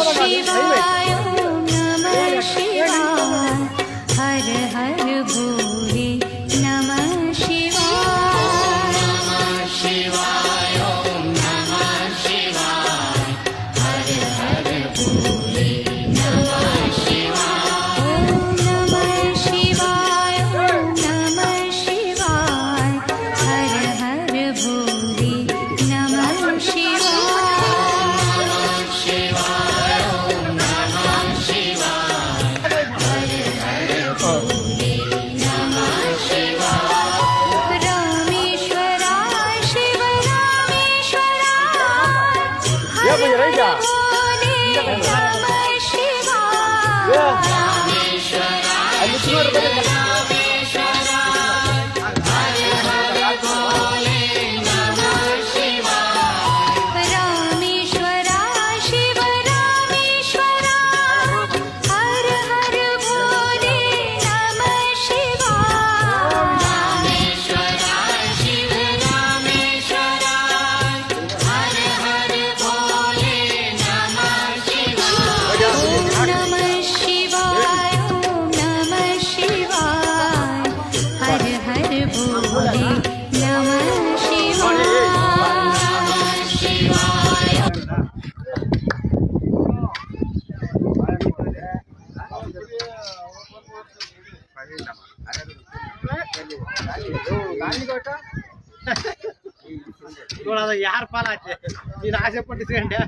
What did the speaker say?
शिवाय ओम नमः शिवाय हर हर भोले नमः शिवाय शिवाय ओम नमः शिवाय हर हर भोले नमः शिवाय ओम नमः शिवाय ओम नमः शिवाय हर हर भोले नमः यार पालाचे ನೀನು ಆಸೆ ಪಟ್ಟಿಸ್ಕೊಂಡೆ